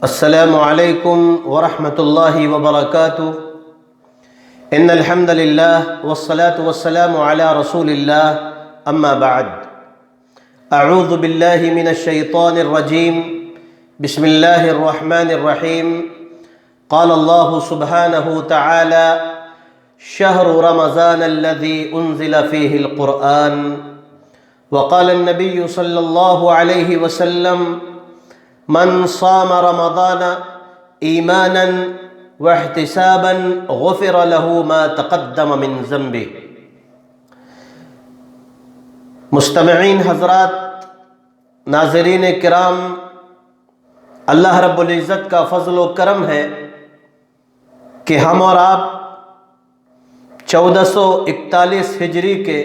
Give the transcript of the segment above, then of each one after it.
السلام علیکم ورحمۃ اللہ وبرکاتہ۔ ان الحمد للہ والصلاة والسلام علی رسول اللہ، اما بعد۔ اعوذ باللہ من الشیطان الرجیم، بسم اللہ الرحمن الرحیم۔ قال اللہ سبحانہ تعالی: شہر رمضان الذی انزل فیہ القرآن۔ وقال النبی صلی اللہ علیہ وسلم: من صام رمضان ایمانا واحتسابا غفر له ما تقدم من ذنبه۔ مستمعین حضرات، ناظرین کرام، اللہ رب العزت کا فضل و کرم ہے کہ ہم اور آپ 1441 ہجری کے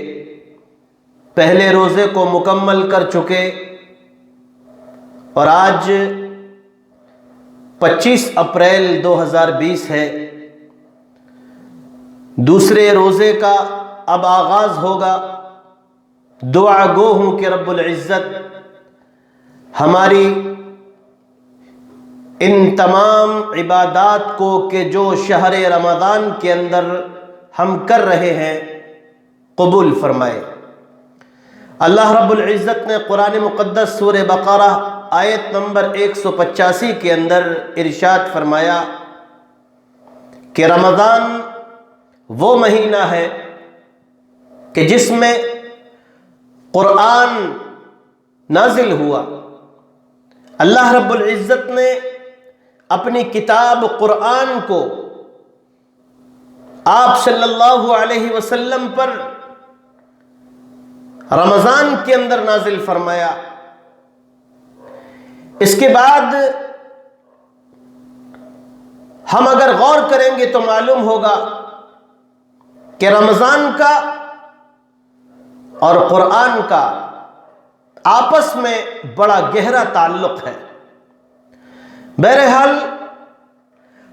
پہلے روزے کو مکمل کر چکے، اور آج 25 اپریل 2020 ہے۔ دوسرے روزے کا اب آغاز ہوگا۔ دعا گو ہوں کہ رب العزت ہماری ان تمام عبادات کو کہ جو شہر رمضان کے اندر ہم کر رہے ہیں قبول فرمائے۔ اللہ رب العزت نے قرآن مقدس سورہ بقرہ آیت نمبر 185 کے اندر ارشاد فرمایا کہ رمضان وہ مہینہ ہے کہ جس میں قرآن نازل ہوا۔ اللہ رب العزت نے اپنی کتاب قرآن کو آپ صلی اللہ علیہ وسلم پر رمضان کے اندر نازل فرمایا۔ اس کے بعد ہم اگر غور کریں گے تو معلوم ہوگا کہ رمضان کا اور قرآن کا آپس میں بڑا گہرا تعلق ہے۔ بہرحال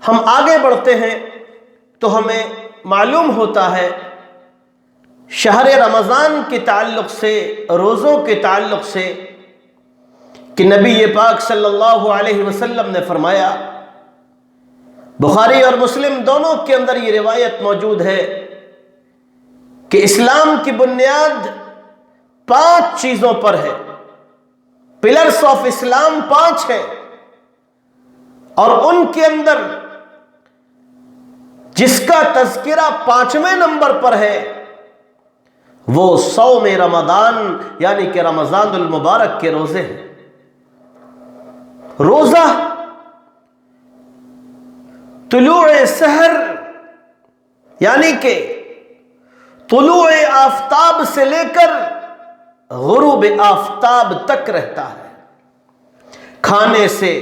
ہم آگے بڑھتے ہیں تو ہمیں معلوم ہوتا ہے شہر رمضان کے تعلق سے، روزوں کے تعلق سے، کہ نبی پاک صلی اللہ علیہ وسلم نے فرمایا، بخاری اور مسلم دونوں کے اندر یہ روایت موجود ہے کہ اسلام کی بنیاد 5 چیزوں پر ہے۔ پلرز آف اسلام 5 ہیں، اور ان کے اندر جس کا تذکرہ 5ویں نمبر پر ہے وہ صوم رمضان، یعنی کہ رمضان المبارک کے روزے ہیں۔ روزہ طلوع سحر، یعنی کہ طلوع آفتاب سے لے کر غروب آفتاب تک رہتا ہے۔ کھانے سے،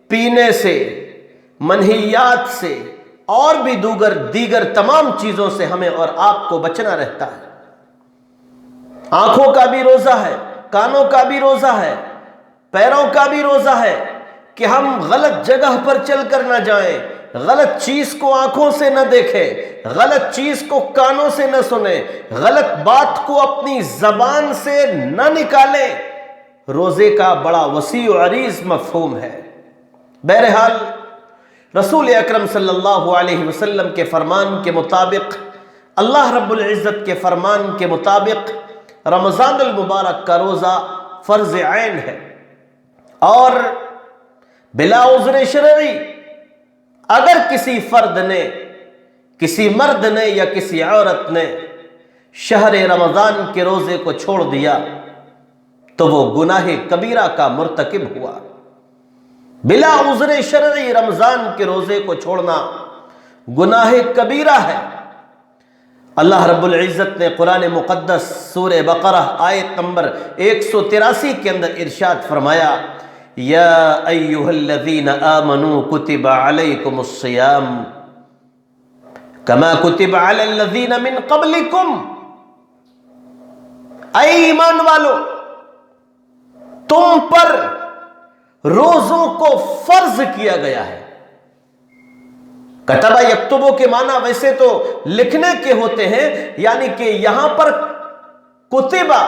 پینے سے، منہیات سے اور بھی دیگر تمام چیزوں سے ہمیں اور آپ کو بچنا رہتا ہے۔ آنکھوں کا بھی روزہ ہے، کانوں کا بھی روزہ ہے، پیروں کا بھی روزہ ہے کہ ہم غلط جگہ پر چل کر نہ جائیں، غلط چیز کو آنکھوں سے نہ دیکھیں، غلط چیز کو کانوں سے نہ سنیں، غلط بات کو اپنی زبان سے نہ نکالیں۔ روزے کا بڑا وسیع و عریض مفہوم ہے۔ بہرحال رسول اکرم صلی اللہ علیہ وسلم کے فرمان کے مطابق، اللہ رب العزت کے فرمان کے مطابق رمضان المبارک کا روزہ فرض عین ہے، اور بلا عذر شرعی اگر کسی فرد نے، کسی مرد نے یا کسی عورت نے شہر رمضان کے روزے کو چھوڑ دیا تو وہ گناہ کبیرہ کا مرتکب ہوا۔ بلا عذر شرعی رمضان کے روزے کو چھوڑنا گناہ کبیرہ ہے۔ اللہ رب العزت نے قرآن مقدس سورہ بقرہ آیت نمبر 183 کے اندر ارشاد فرمایا: یا ایھا الذین آمنوا کتب علیکم الصیام کما کتب علی الذین من قبلکم۔ اے ایمان والو، تم پر روزوں کو فرض کیا گیا ہے۔ کتبہ یکتبو کے معنی ویسے تو لکھنے کے ہوتے ہیں، یعنی کہ یہاں پر کتبہ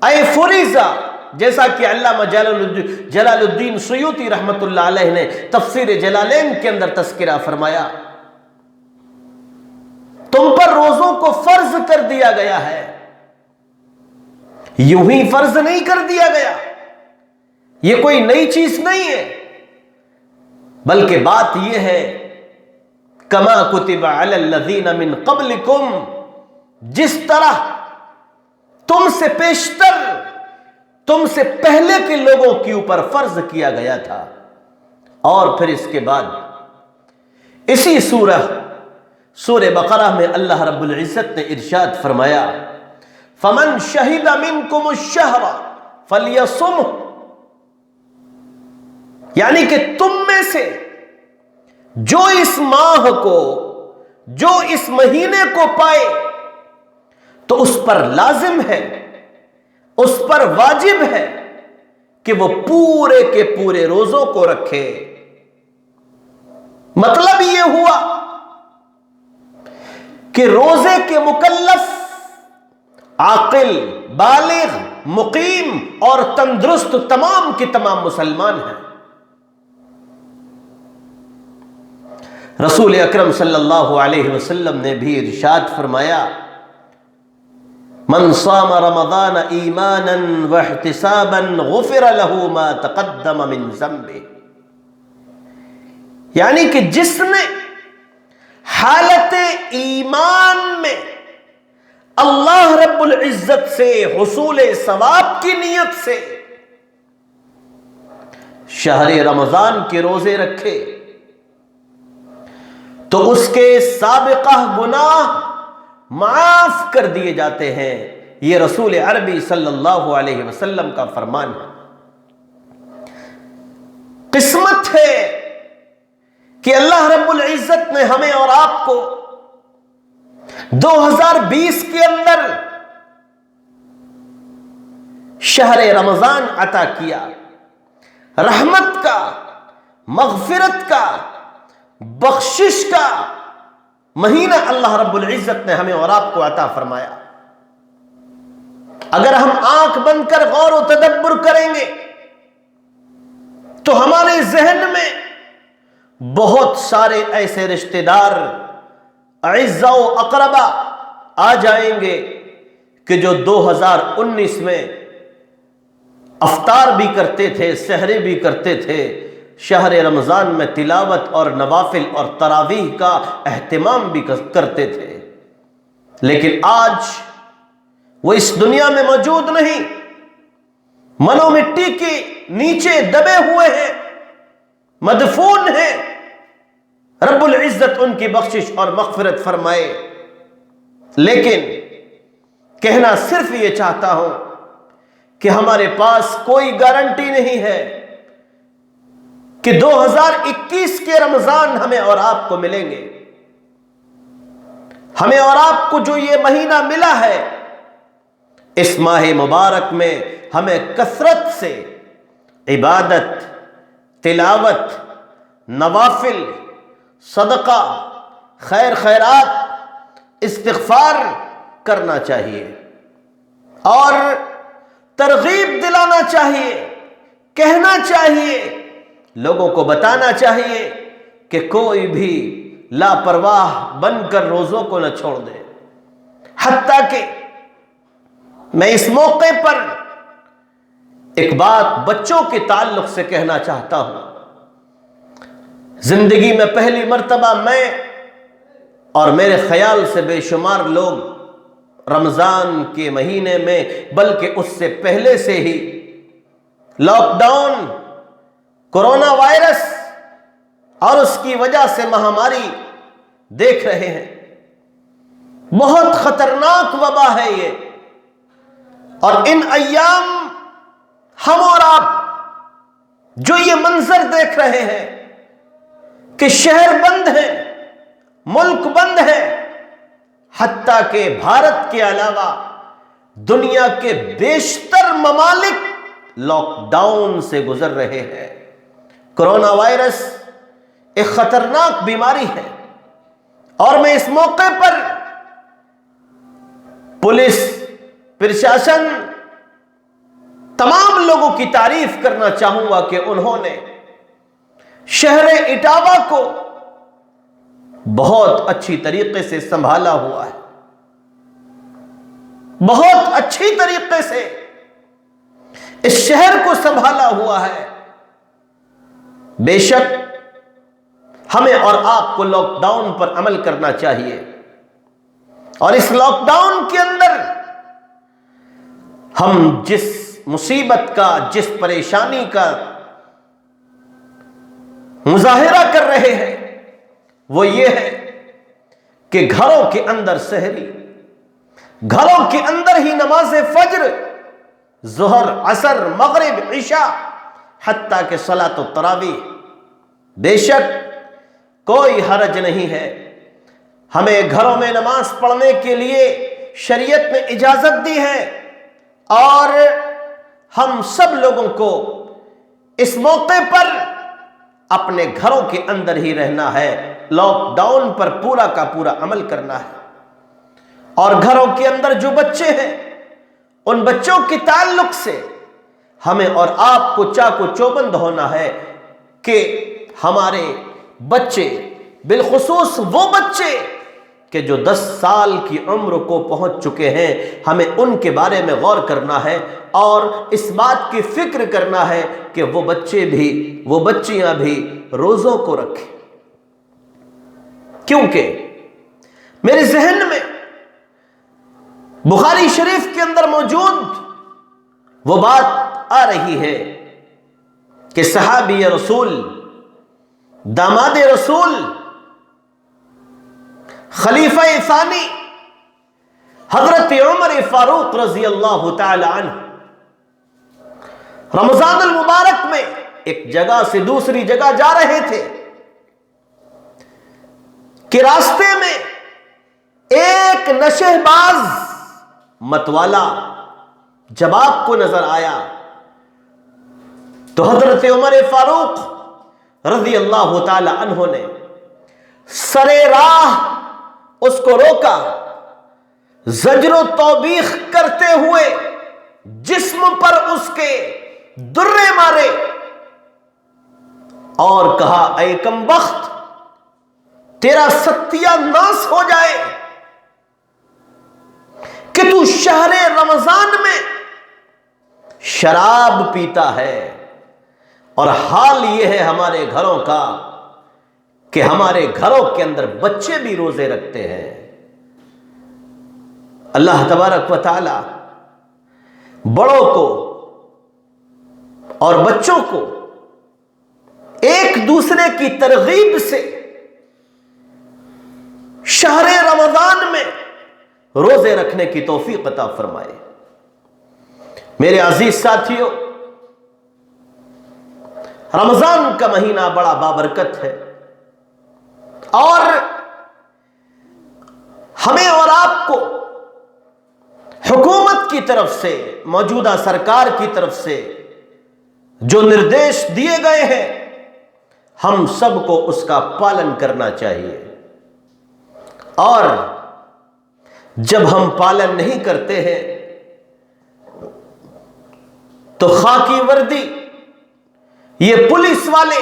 اے فریضہ، جیسا کہ علامہ جلال الدین سیوطی رحمت اللہ علیہ نے تفسیر جلالین کے اندر تذکرہ فرمایا، تم پر روزوں کو فرض کر دیا گیا ہے، یوں ہی فرض نہیں کر دیا گیا، یہ کوئی نئی چیز نہیں ہے، بلکہ بات یہ ہے کما کتب علی الذین من قبلکم، جس طرح تم سے پیشتر، تم سے پہلے کے لوگوں کے اوپر فرض کیا گیا تھا۔ اور پھر اس کے بعد اسی سورہ بقرہ میں اللہ رب العزت نے ارشاد فرمایا فَمَنْ شَهِدَ مِنْكُمُ الشَّهْرَ فَلْيَصُمْهُ، یعنی کہ تم میں سے جو اس ماہ کو، جو اس مہینے کو پائے تو اس پر لازم ہے، اس پر واجب ہے کہ وہ پورے کے پورے روزوں کو رکھے۔ مطلب یہ ہوا کہ روزے کے مکلف عاقل، بالغ، مقیم اور تندرست تمام کے تمام مسلمان ہیں۔ رسول اکرم صلی اللہ علیہ وسلم نے بھی ارشاد فرمایا من صام رمضان ایمانا واحتسابا غفر له ما تقدم من ذنبه، یعنی کہ جس نے حالت ایمان میں اللہ رب العزت سے حصول ثواب کی نیت سے شہر رمضان کے روزے رکھے تو اس کے سابقہ گناہ معاف کر دیے جاتے ہیں۔ یہ رسول عربی صلی اللہ علیہ وسلم کا فرمان ہے۔ قسمت ہے کہ اللہ رب العزت نے ہمیں اور آپ کو 2020 کے اندر شہر رمضان عطا کیا، رحمت کا، مغفرت کا، بخشش کا مہینہ اللہ رب العزت نے ہمیں اور آپ کو عطا فرمایا۔ اگر ہم آنکھ بند کر غور و تدبر کریں گے تو ہمارے ذہن میں بہت سارے ایسے رشتہ دار، اعزاء و اقربا آ جائیں گے کہ جو 2019 میں افطار بھی کرتے تھے، سحریں بھی کرتے تھے، شہر رمضان میں تلاوت اور نوافل اور تراویح کا اہتمام بھی کرتے تھے، لیکن آج وہ اس دنیا میں موجود نہیں، منو مٹی کے نیچے دبے ہوئے ہیں، مدفون ہیں۔ رب العزت ان کی بخشش اور مغفرت فرمائے۔ لیکن کہنا صرف یہ چاہتا ہوں کہ ہمارے پاس کوئی گارنٹی نہیں ہے کہ 2021 کے رمضان ہمیں اور آپ کو ملیں گے۔ ہمیں اور آپ کو جو یہ مہینہ ملا ہے، اس ماہ مبارک میں ہمیں کثرت سے عبادت، تلاوت، نوافل، صدقہ، خیر خیرات، استغفار کرنا چاہیے اور ترغیب دلانا چاہیے، کہنا چاہیے، لوگوں کو بتانا چاہیے کہ کوئی بھی لاپرواہ بن کر روزوں کو نہ چھوڑ دے۔ حتیٰ کہ میں اس موقع پر ایک بات بچوں کے تعلق سے کہنا چاہتا ہوں۔ زندگی میں پہلی مرتبہ میں اور میرے خیال سے بے شمار لوگ رمضان کے مہینے میں، بلکہ اس سے پہلے سے ہی لاک ڈاؤن، کورونا وائرس اور اس کی وجہ سے مہاماری دیکھ رہے ہیں۔ بہت خطرناک وبا ہے یہ، اور ان ایام ہم اور آپ جو یہ منظر دیکھ رہے ہیں کہ شہر بند ہے، ملک بند ہے، حتیٰ کہ بھارت کے علاوہ دنیا کے بیشتر ممالک لاک ڈاؤن سے گزر رہے ہیں۔ کورونا وائرس ایک خطرناک بیماری ہے، اور میں اس موقع پر پولیس، پرشاسن، تمام لوگوں کی تعریف کرنا چاہوں گا کہ انہوں نے شہر اٹاوا کو بہت اچھی طریقے سے سنبھالا ہوا ہے، بہت اچھی طریقے سے اس شہر کو سنبھالا ہوا ہے۔ بے شک ہمیں اور آپ کو لاک ڈاؤن پر عمل کرنا چاہیے، اور اس لاک ڈاؤن کے اندر ہم جس مصیبت کا، جس پریشانی کا مظاہرہ کر رہے ہیں وہ یہ ہے کہ گھروں کے اندر سحری، گھروں کے اندر ہی نماز فجر، ظہر، عصر، مغرب، عشاء، حتیٰ کہ صلاۃ التراویح۔ بے شک کوئی حرج نہیں ہے، ہمیں گھروں میں نماز پڑھنے کے لیے شریعت نے اجازت دی ہے، اور ہم سب لوگوں کو اس موقع پر اپنے گھروں کے اندر ہی رہنا ہے، لاک ڈاؤن پر پورا کا پورا عمل کرنا ہے۔ اور گھروں کے اندر جو بچے ہیں، ان بچوں کے تعلق سے ہمیں اور آپ کو چاق و چوبند ہونا ہے کہ ہمارے بچے، بالخصوص وہ بچے کہ جو 10 سال کی عمر کو پہنچ چکے ہیں، ہمیں ان کے بارے میں غور کرنا ہے اور اس بات کی فکر کرنا ہے کہ وہ بچے بھی، وہ بچیاں بھی روزوں کو رکھیں۔ کیونکہ میرے ذہن میں بخاری شریف کے اندر موجود وہ بات آ رہی ہے کہ صحابی رسول، داماد رسول، خلیفہ ثانی حضرت عمر فاروق رضی اللہ تعالی عنہ رمضان المبارک میں ایک جگہ سے دوسری جگہ جا رہے تھے کہ راستے میں ایک نشہ باز متوالا جب آپ کو نظر آیا تو حضرت عمر فاروق رضی اللہ تعالی عنہ نے سرے راہ اس کو روکا، زجر و توبیخ کرتے ہوئے جسم پر اس کے درے مارے اور کہا، اے کم بخت، تیرا ستیہ ناس ہو جائے کہ تو شہر رمضان میں شراب پیتا ہے، اور حال یہ ہے ہمارے گھروں کا کہ ہمارے گھروں کے اندر بچے بھی روزے رکھتے ہیں۔ اللہ تبارک و تعالی بڑوں کو اور بچوں کو ایک دوسرے کی ترغیب سے شہر رمضان میں روزے رکھنے کی توفیق عطا فرمائے۔ میرے عزیز ساتھیوں، رمضان کا مہینہ بڑا بابرکت ہے، اور ہمیں اور آپ کو حکومت کی طرف سے، موجودہ سرکار کی طرف سے جو نردیش دیے گئے ہیں، ہم سب کو اس کا پالن کرنا چاہیے۔ اور جب ہم پالن نہیں کرتے ہیں تو خاکی وردی، یہ پولیس والے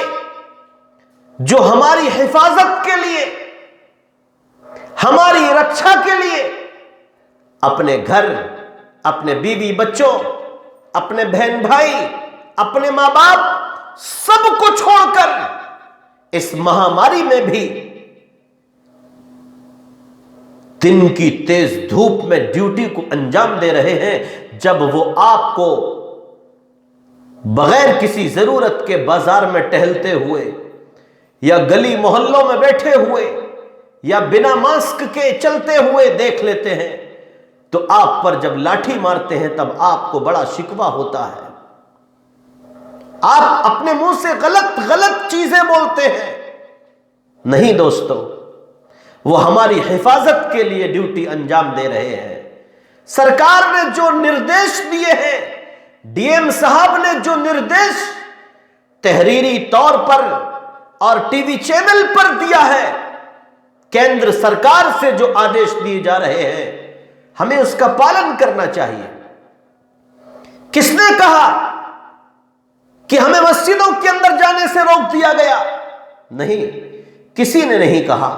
جو ہماری حفاظت کے لیے، ہماری رکشا کے لیے اپنے گھر، اپنے بیوی بچوں، اپنے بہن بھائی، اپنے ماں باپ سب کو چھوڑ کر اس مہاماری میں بھی دن کی تیز دھوپ میں ڈیوٹی کو انجام دے رہے ہیں، جب وہ آپ کو بغیر کسی ضرورت کے بازار میں ٹہلتے ہوئے، یا گلی محلوں میں بیٹھے ہوئے، یا بنا ماسک کے چلتے ہوئے دیکھ لیتے ہیں، تو آپ پر جب لاٹھی مارتے ہیں تب آپ کو بڑا شکوہ ہوتا ہے، آپ اپنے منہ سے غلط چیزیں بولتے ہیں۔ نہیں دوستو، وہ ہماری حفاظت کے لیے ڈیوٹی انجام دے رہے ہیں۔ سرکار نے جو نردیش دیے ہیں، ڈی ایم صاحب نے جو نردیش تحریری طور پر اور ٹی وی چینل پر دیا ہے، کیندر سرکار سے جو آدیش دیے جا رہے ہیں، ہمیں اس کا پالن کرنا چاہیے۔ کس نے کہا کہ ہمیں مسجدوں کے اندر جانے سے روک دیا گیا؟ نہیں، کسی نے نہیں کہا۔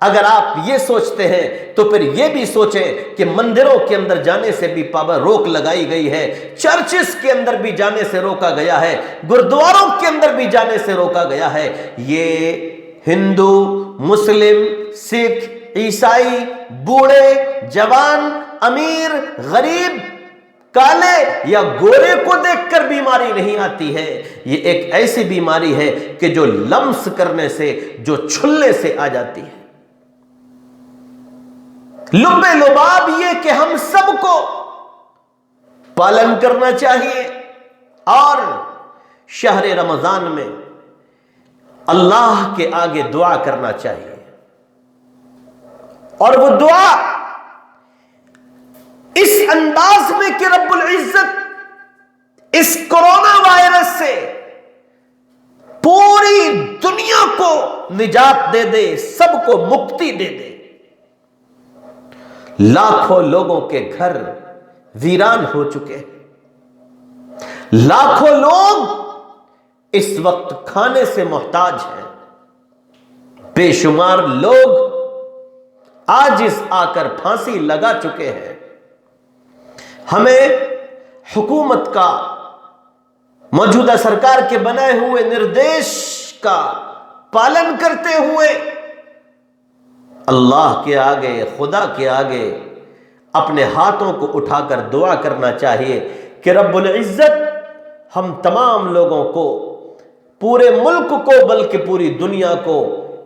اگر آپ یہ سوچتے ہیں تو پھر یہ بھی سوچیں کہ مندروں کے اندر جانے سے بھی روک لگائی گئی ہے، چرچز کے اندر بھی جانے سے روکا گیا ہے، گردواروں کے اندر بھی جانے سے روکا گیا ہے۔ یہ ہندو، مسلم، سکھ، عیسائی، بوڑھے، جوان، امیر، غریب، کالے یا گورے کو دیکھ کر بیماری نہیں آتی ہے۔ یہ ایک ایسی بیماری ہے کہ جو لمس کرنے سے، جو چھلنے سے آ جاتی ہے۔ لب لباب یہ کہ ہم سب کو پالن کرنا چاہیے، اور شہر رمضان میں اللہ کے آگے دعا کرنا چاہیے، اور وہ دعا اس انداز میں کہ رب العزت اس کرونا وائرس سے پوری دنیا کو نجات دے دے، سب کو مکتی دے دے۔ لاکھوں لوگوں کے گھر ویران ہو چکے ہیں، لاکھوں لوگ اس وقت کھانے سے محتاج ہیں، بے شمار لوگ عاجز آ کر پھانسی لگا چکے ہیں۔ ہمیں حکومت کا، موجودہ سرکار کے بنائے ہوئے نردیش کا پالن کرتے ہوئے اللہ کے آگے، خدا کے آگے اپنے ہاتھوں کو اٹھا کر دعا کرنا چاہیے کہ رب العزت ہم تمام لوگوں کو، پورے ملک کو بلکہ پوری دنیا کو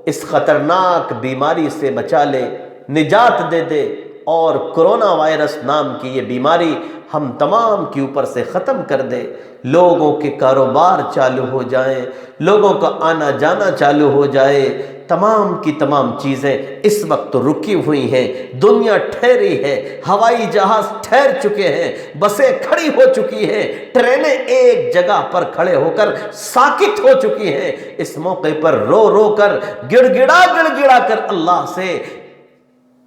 اس خطرناک بیماری سے بچا لے، نجات دے دے، اور کرونا وائرس نام کی یہ بیماری ہم تمام کے اوپر سے ختم کر دے۔ لوگوں کے کاروبار چالو ہو جائیں، لوگوں کا آنا جانا چالو ہو جائے۔ تمام کی تمام چیزیں اس وقت رکی ہوئی ہیں، دنیا ٹھہری ہے، ہوائی جہاز ٹھہر چکے ہیں، بسیں کھڑی ہو چکی ہیں، ٹرینیں ایک جگہ پر کھڑے ہو کر ساکت ہو چکی ہیں۔ اس موقع پر رو رو کر، گڑ گڑا کر اللہ سے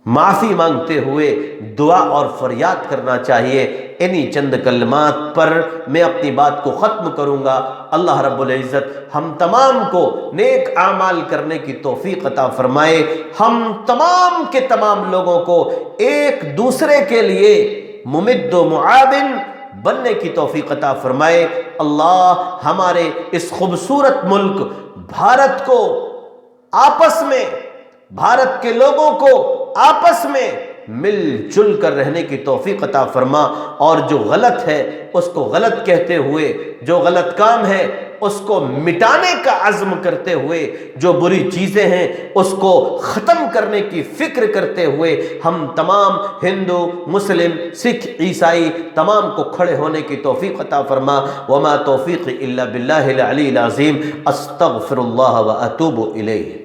معافی مانگتے ہوئے دعا اور فریاد کرنا چاہیے۔ انہی چند کلمات پر میں اپنی بات کو ختم کروں گا۔ اللہ رب العزت ہم تمام کو نیک اعمال کرنے کی توفیق عطا فرمائے، ہم تمام کے تمام لوگوں کو ایک دوسرے کے لیے ممد و معاون بننے کی توفیق عطا فرمائے۔ اللہ ہمارے اس خوبصورت ملک بھارت کو آپس میں، بھارت کے لوگوں کو آپس میں مل جل کر رہنے کی توفیق عطا فرما، اور جو غلط ہے اس کو غلط کہتے ہوئے، جو غلط کام ہے اس کو مٹانے کا عزم کرتے ہوئے، جو بری چیزیں ہیں اس کو ختم کرنے کی فکر کرتے ہوئے ہم تمام ہندو، مسلم، سکھ، عیسائی تمام کو کھڑے ہونے کی توفیق عطا فرما۔ وما توفیق الا باللہ العلی العظیم، استغفر اللہ واتوب الیہ۔